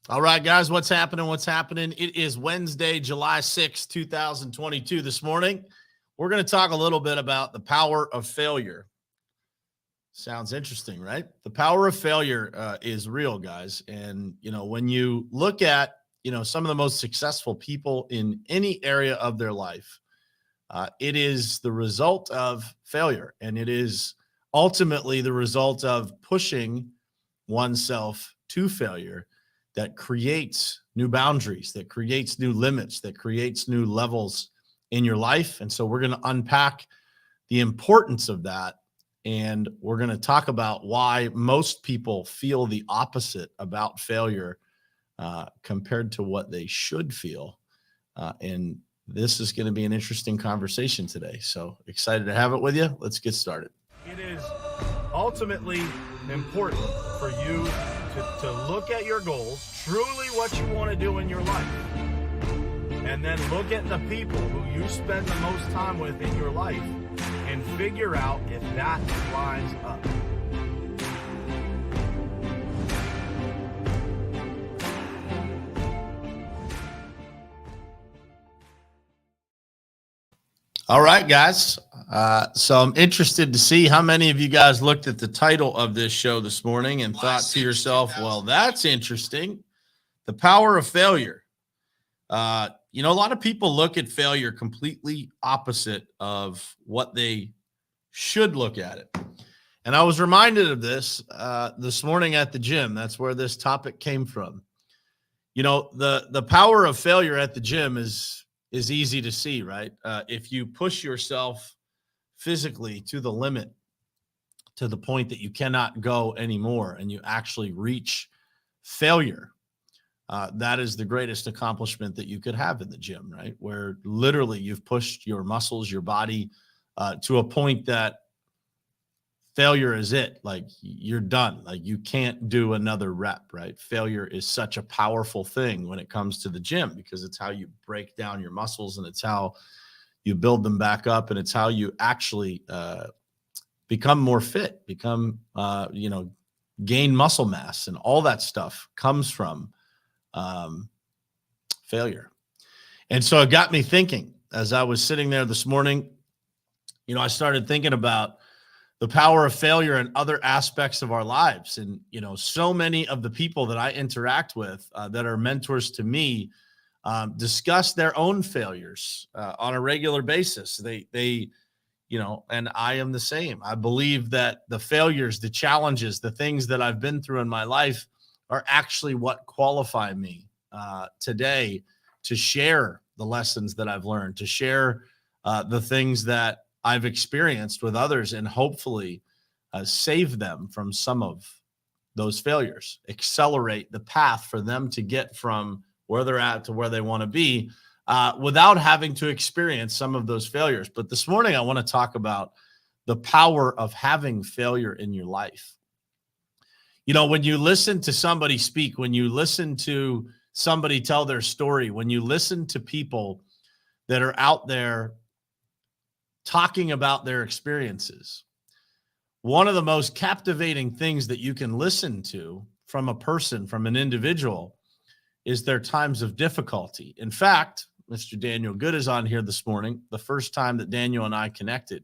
All right, guys, what's happening? What's happening? It is Wednesday, July 6th, 2022. This morning, we're going to talk a little bit about the power of failure. Sounds interesting, right? The power of failure is real, guys. And, when you look at, some of the most successful people in any area of their life, it is the result of failure. And it is ultimately the result of pushing oneself to failure that creates new boundaries, that creates new limits, that creates new levels in your life. And so we're going to unpack the importance of that. And we're going to talk about why most people feel the opposite about failure compared to what they should feel. And this is going to be an interesting conversation today. So excited to have it with you. Let's get started. It is ultimately important for you to look at your goals, truly what you want to do in your life, and then look at the people who you spend the most time with in your life and figure out if that lines up. All right, guys. So I'm interested to see how many of you guys looked at the title of this show this morning and thought to yourself, well, that's interesting. The power of failure. A lot of people look at failure completely opposite of what they should look at it. And I was reminded of this morning at the gym. That's where this topic came from. The power of failure at the gym is easy to see, right? If you push yourself physically to the limit, to the point that you cannot go anymore, and you actually reach failure, that is the greatest accomplishment that you could have in the gym, right? Where literally you've pushed your muscles, your body to a point that failure is it. Like you're done. Like you can't do another rep, right? Failure is such a powerful thing when it comes to the gym because it's how you break down your muscles and it's how you build them back up and it's how you actually become more fit, gain muscle mass, and all that stuff comes from failure. And so it got me thinking as I was sitting there this morning. I started thinking about the power of failure in other aspects of our lives. And, so many of the people that I interact with that are mentors to me discuss their own failures on a regular basis. They and I am the same. I believe that the failures, the challenges, the things that I've been through in my life are actually what qualify me today to share the lessons that I've learned, to share the things that I've experienced with others, and hopefully save them from some of those failures, accelerate the path for them to get from where they're at to where they want to be without having to experience some of those failures. But this morning, I want to talk about the power of having failure in your life. When you listen to somebody speak, when you listen to somebody tell their story, when you listen to people that are out there talking about their experiences, one of the most captivating things that you can listen to from a person, from an individual, is their times of difficulty. In fact, Mr. Daniel Good is on here this morning. The first time that Daniel and I connected,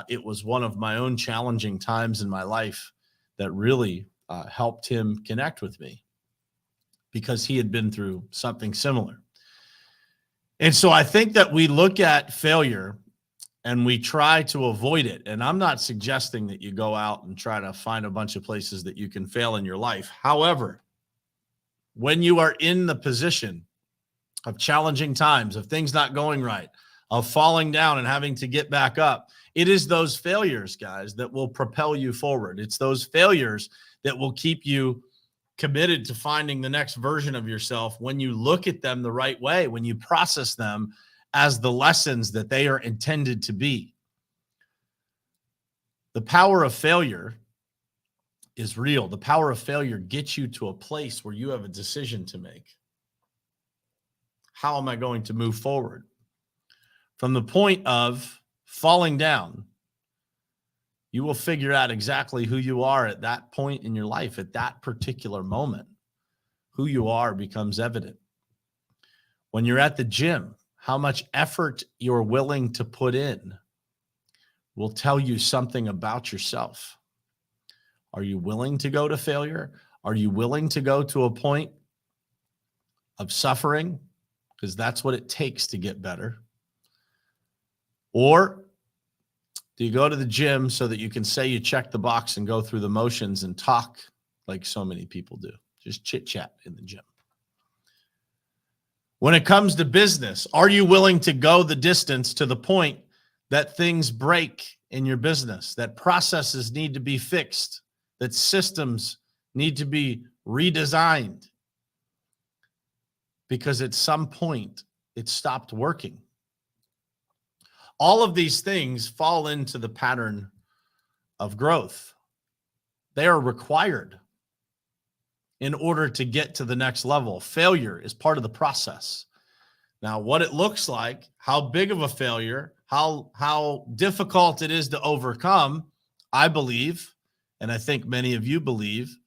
it was one of my own challenging times in my life that really helped him connect with me because he had been through something similar. And so I think that we look at failure and we try to avoid it. And I'm not suggesting that you go out and try to find a bunch of places that you can fail in your life. However, when you are in the position of challenging times, of things not going right, of falling down and having to get back up, it is those failures, guys, that will propel you forward. It's those failures that will keep you committed to finding the next version of yourself when you look at them the right way, when you process them as the lessons that they are intended to be. The power of failure is real. The power of failure gets you to a place where you have a decision to make. How am I going to move forward? From the point of falling down, you will figure out exactly who you are at that point in your life, at that particular moment. who you are becomes evident. When you're at the gym, how much effort you're willing to put in will tell you something about yourself. Are you willing to go to failure? Are you willing to go to a point of suffering? Because that's what it takes to get better. Or do you go to the gym so that you can say you check the box and go through the motions and talk like so many people do? Just chit chat in the gym. When it comes to business, are you willing to go the distance to the point that things break in your business, that processes need to be fixed, that systems need to be redesigned? Because at some point it stopped working. All of these things fall into the pattern of growth. They are required in order to get to the next level. Failure is part of the process. Now, what it looks like, how big of a failure, how difficult it is to overcome, I believe, and I think many of you believe,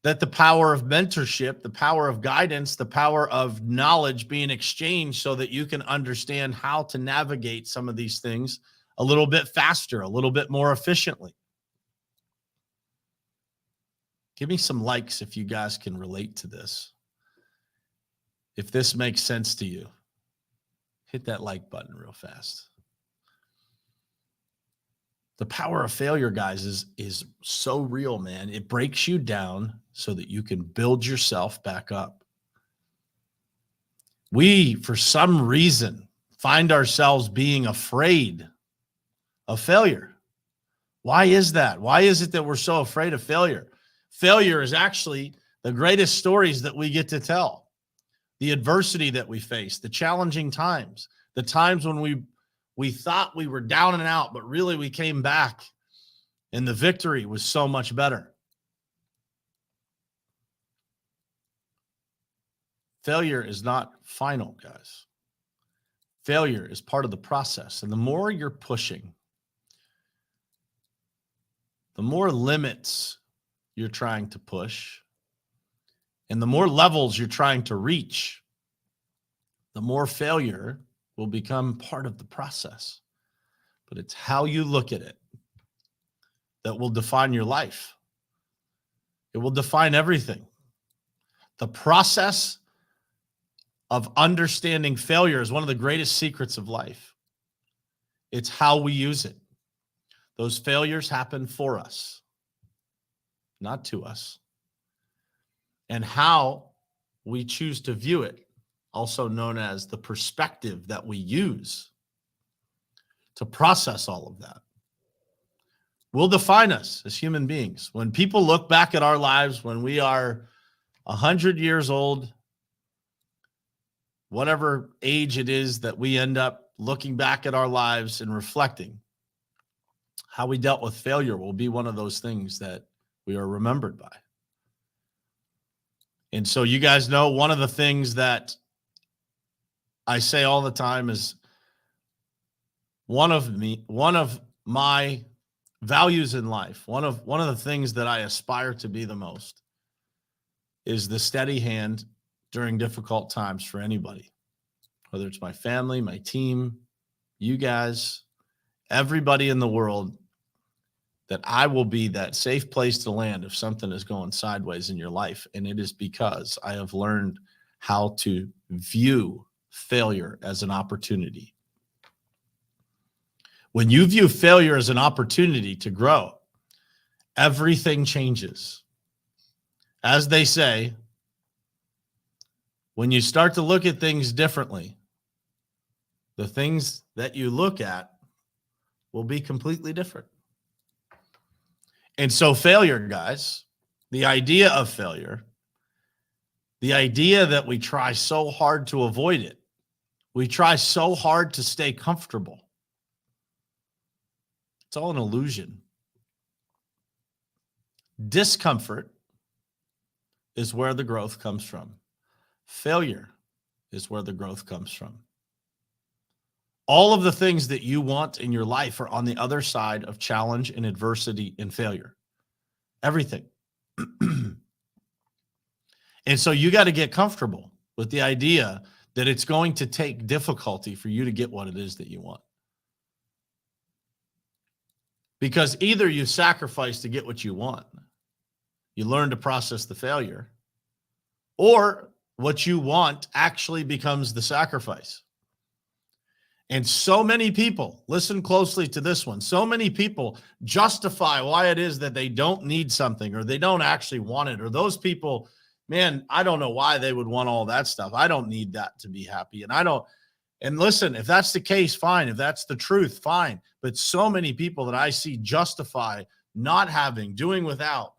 that the power of mentorship, the power of guidance, the power of knowledge being exchanged so that you can understand how to navigate some of these things a little bit faster, a little bit more efficiently. Give me some likes if you guys can relate to this. If this makes sense to you, hit that like button real fast. The power of failure, guys, is so real, man. It breaks you down so that you can build yourself back up. We, for some reason, find ourselves being afraid of failure. Why is that? Why is it that we're so afraid of failure? Failure is actually the greatest stories that we get to tell. The adversity that we face, the challenging times, the times when we thought we were down and out, but really we came back and the victory was so much better. Failure is not final, guys. Failure is part of the process. And the more you're pushing, the more limits you're trying to push, and the more levels you're trying to reach, the more failure will become part of the process. But it's how you look at it that will define your life. It will define everything. The process of understanding failure is one of the greatest secrets of life. It's how we use it. Those failures happen for us, not to us. And how we choose to view it, also known as the perspective that we use to process all of that, will define us as human beings. When people look back at our lives, when we are 100 years old, whatever age it is that we end up looking back at our lives and reflecting, how we dealt with failure will be one of those things that we are remembered by. And so you guys know one of the things that I say all the time is one of my values in life, one of the things that I aspire to be the most is the steady hand during difficult times for anybody, whether it's my family, my team, you guys, everybody in the world, that I will be that safe place to land if something is going sideways in your life. And it is because I have learned how to view failure as an opportunity. When you view failure as an opportunity to grow, everything changes. As they say, when you start to look at things differently, the things that you look at will be completely different. And so failure, guys, the idea of failure, the idea that we try so hard to avoid it, we try so hard to stay comfortable. It's all an illusion. Discomfort is where the growth comes from. Failure is where the growth comes from. All of the things that you want in your life are on the other side of challenge and adversity and failure. Everything. And so you got to get comfortable with the idea that it's going to take difficulty for you to get what it is that you want. Because either you sacrifice to get what you want, you learn to process the failure, or what you want actually becomes the sacrifice. And so many people, listen closely to this one, so many people justify why it is that they don't need something or they don't actually want it. Or those people, man, I don't know why they would want all that stuff. I don't need that to be happy. And listen, if that's the case, fine. If that's the truth, fine. But so many people that I see justify not having, doing without,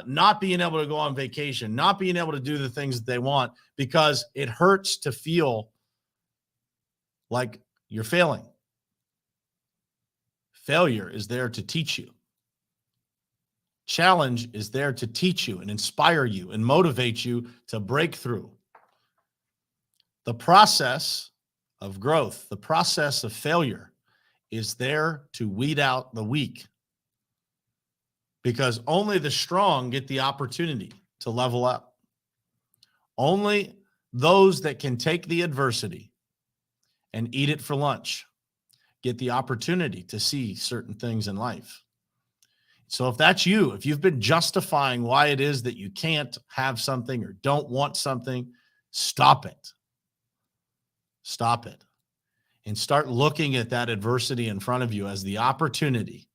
not being able to go on vacation, not being able to do the things that they want because it hurts to feel like you're failing. Failure is there to teach you. Challenge is there to teach you and inspire you and motivate you to break through. The process of growth, the process of failure is there to weed out the weak, because only the strong get the opportunity to level up. Only those that can take the adversity and eat it for lunch get the opportunity to see certain things in life. So if that's you, if you've been justifying why it is that you can't have something or don't want something, stop it. Stop it. And start looking at that adversity in front of you as the opportunity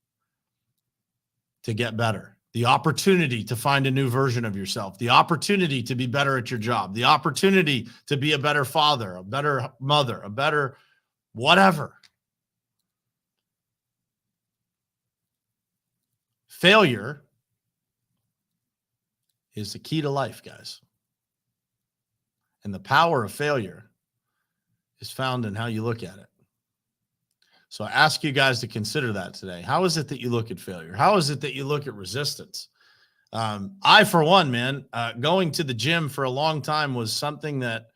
to get better, the opportunity to find a new version of yourself, the opportunity to be better at your job, the opportunity to be a better father, a better mother, a better whatever. Failure is the key to life, guys. And the power of failure is found in how you look at it. So I ask you guys to consider that today. How is it that you look at failure? How is it that you look at resistance? I, for one, man, going to the gym for a long time was something that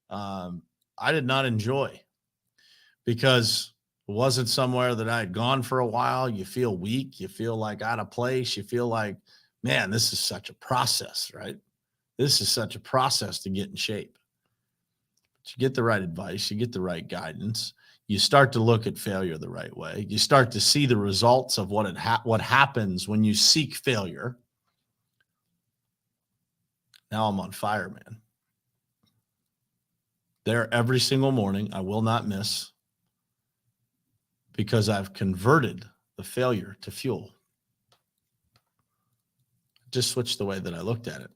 I did not enjoy, because it wasn't somewhere that I had gone for a while. You feel weak. You feel like out of place. You feel like, man, this is such a process, right? This is such a process to get in shape. But you get the right advice. You get the right guidance. You start to look at failure the right way. You start to see the results of what happens when you seek failure. Now I'm on fire, man. There every single morning, I will not miss, because I've converted the failure to fuel. Just switched the way that I looked at it.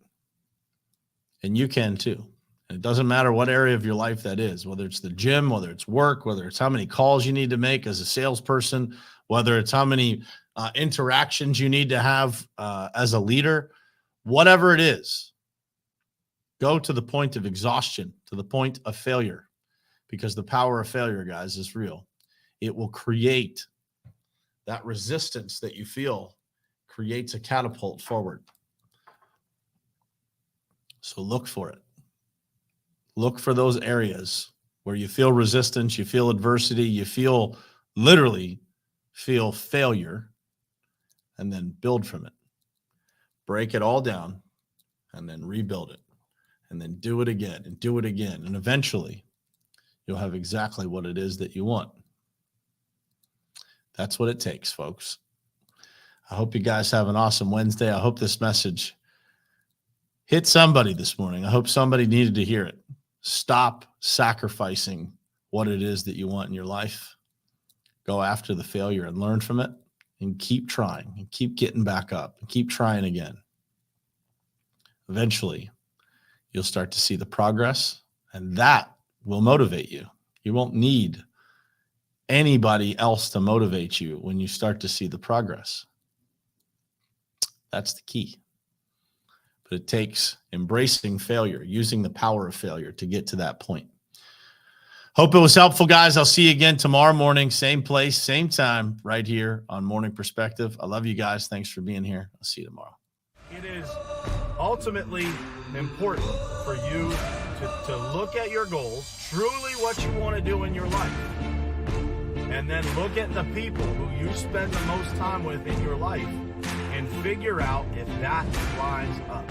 And you can too. And it doesn't matter what area of your life that is, whether it's the gym, whether it's work, whether it's how many calls you need to make as a salesperson, whether it's how many interactions you need to have as a leader, whatever it is, go to the point of exhaustion, to the point of failure, because the power of failure, guys, is real. It will create that resistance that you feel, creates a catapult forward. So look for it. Look for those areas where you feel resistance, you feel adversity, you literally feel failure, and then build from it. Break it all down and then rebuild it, and then do it again and do it again. And eventually you'll have exactly what it is that you want. That's what it takes, folks. I hope you guys have an awesome Wednesday. I hope this message hit somebody this morning. I hope somebody needed to hear it. Stop sacrificing what it is that you want in your life. Go after the failure and learn from it, and keep trying and keep getting back up and keep trying again. Eventually, you'll start to see the progress, and that will motivate you. You won't need anybody else to motivate you when you start to see the progress. That's the key. But it takes embracing failure, using the power of failure to get to that point. Hope it was helpful, guys. I'll see you again tomorrow morning, same place, same time, right here on Morning Perspective. I love you guys. Thanks for being here. I'll see you tomorrow. It is ultimately important for you to look at your goals, truly what you want to do in your life, and then look at the people who you spend the most time with in your life and figure out if that lines up.